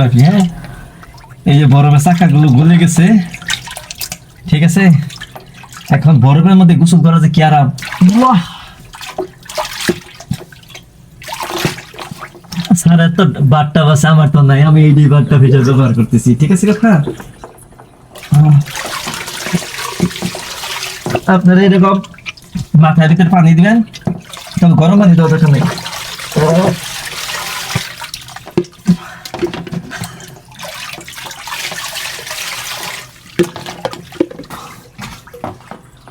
Therapy. হ্যাঁ, এই যে বরফের চাকাগুলো গলে গেছে, ঠিক আছে। এখন বরফের মধ্যে গোসল করা যে কি আরাম। স্যার তো বাটটা বাসে, আমার তো নাই, আমি এই বাটটা ফিচার ব্যবহার করতেছি, ঠিক আছে কাকা। আপনারা এরকম মাথার ভিতরে পানি দিবেন, তবে গরম পানি দেওয়া দরকার নেই।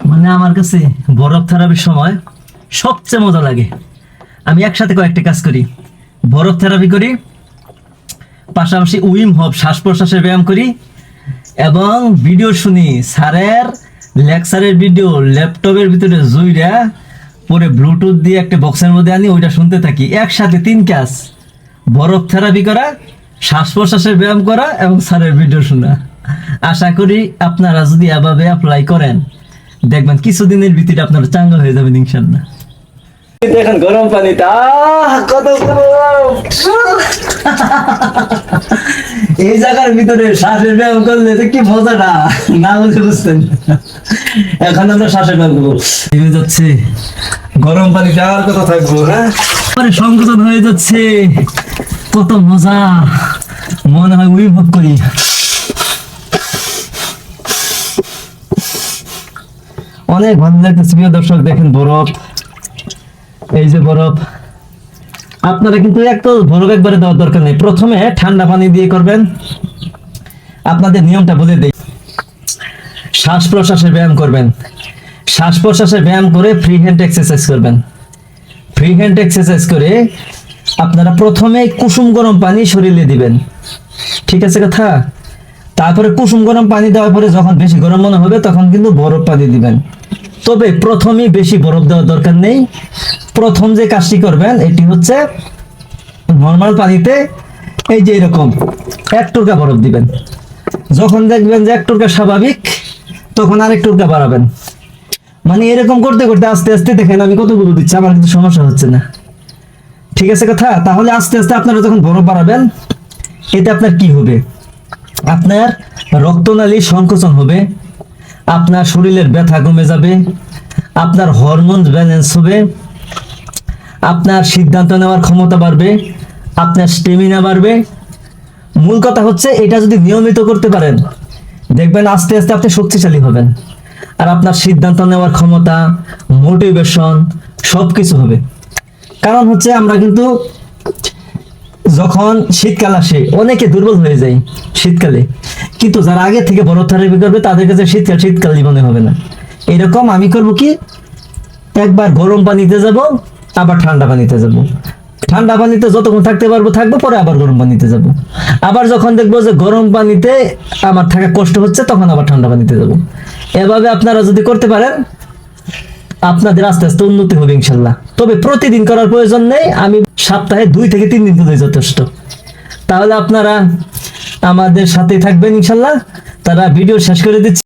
মানে আমার কাছে বরফ থেরাপির সময় সবচেয়ে মজা লাগে, আমি একসাথে কয়েকটা কাজ করি। বরফ থেরাপি করি, পাশাপাশি উইম হপ শ্বাস প্রশ্বাসের ব্যায়াম করি, এবং ভিডিও শুনি। স্যারের লেকচারের ভিডিও ল্যাপটপের ভিতরে জুইরা পরে ব্লুটুথ দিয়ে একটা বক্সের মধ্যে আনি, ওইটা শুনতে থাকি। একসাথে 3 কাজ: বরফ থেরাপি করা, শ্বাস প্রশ্বাসের ব্যায়াম করা এবং স্যারের ভিডিও শোনা। আশা করি আপনারা যদি এভাবে অ্যাপ্লাই করেন, দেখবেন কিছুদিনের ভিতরে আপনারা চাঙ্গা হয়ে যাবেন ইনশাআল্লাহ। এখন গরম পানিটা কত গরম! এই জায়গার ভিতরে শ্বাসের ব্যায়াম করলে কি মজাটা না বুঝে বুঝতেন। এখন আমরা শ্বাসের ব্যায়াম করবো, যাচ্ছে গরম পানিটা আর কত থাকবো। হ্যাঁ, সংকোচন হয়ে যাচ্ছে, কত মজা, মনে হয় উপভোগ করি। অনেক ভালো লাগতেছে প্রিয় দর্শক, দেখেন বরফ, এই যে বরফ। আপনারা কিন্তু বরফ একবারে দেওয়ার দরকার নেই, প্রথমে ঠান্ডা পানি দিয়ে করবেন। আপনাদের নিয়মটা বলে দেই, শ্বাস প্রশ্বাসের ব্যায়াম করবেন, শ্বাস প্রশ্বাসের ব্যায়াম করে ফ্রি হ্যান্ড এক্সারসাইজ করবেন। ফ্রি হ্যান্ড এক্সারসাইজ করে আপনারা প্রথমে কুসুম গরম পানি শরীরে দিবেন, ঠিক আছে কথা। তারপরে কুসুম গরম পানি দেওয়ার পরে যখন বেশি গরম মনে হবে তখন কিন্তু বরফ পানি দিবেন। তবে প্রথমেই বেশি বরফ দেওয়ার দরকার নেই। প্রথম যে কাজটি করবেন এটি হচ্ছে নর্মাল পানিতে এই যে এরকম 1 টুকরা বরফ দিবেন। যখন দেখবেন যে 1 টুকরা স্বাভাবিক, তখন আরেক টুকরা বাড়াবেন। মানে এরকম করতে করতে আস্তে আস্তে দেখেন আমি কতগুলো দিচ্ছি, আমার কিন্তু সমস্যা হচ্ছে না, ঠিক আছে কথা। তাহলে আস্তে আস্তে আপনারা যখন বরফ বাড়াবেন, এতে আপনার কি হবে? আপনার রক্তনালী সংকোচন হবে, আপনার শরীরের ব্যথা কমে যাবে, আপনার হরমোন ব্যালেন্স হবে, আপনার সিদ্ধান্ত নেওয়ার ক্ষমতা বাড়বে, আপনার স্টেমিনা বাড়বে। মূল কথা হচ্ছে এটা যদি নিয়মিত করতে পারেন, দেখবেন আস্তে আস্তে আপনি শক্তিশালী হবেন, আর আপনার সিদ্ধান্ত নেওয়ার ক্ষমতা, মোটিভেশন সবকিছু হবে। কারণ হচ্ছে আমরা কিন্তু যখন শীতকাল আসে অনেকে দুর্বল হয়ে যায় শীতকালে, কিন্তু যারা আগে থেকে বরফ থেরাপি করবে তাদের কাছে শীতকাল জীবনে হবে না। এরকম আমি করব কি, একবার গরম পানিতে যাব, আবার ঠান্ডা পানিতে যাব, ঠান্ডা পানিতে যতক্ষণ থাকতে পারবো থাকবো, পরে আবার গরম পানিতে যাব, আবার যখন দেখবো যে গরম পানিতে আমার থাকা কষ্ট হচ্ছে তখন আবার ঠান্ডা পানিতে যাব। এভাবে আপনারা যদি করতে পারেন, আপনাদের আস্তে আস্তে উন্নতি হবে ইনশাল্লাহ। তবে প্রতিদিন করার প্রয়োজন নেই, আমি সপ্তাহে 2 থেকে 3 দিন করলেই যথেষ্ট। তাহলে আপনারা আমাদের সাথে থাকবেন ইনশাল্লাহ। তারা ভিডিও শেষ করে দিচ্ছে।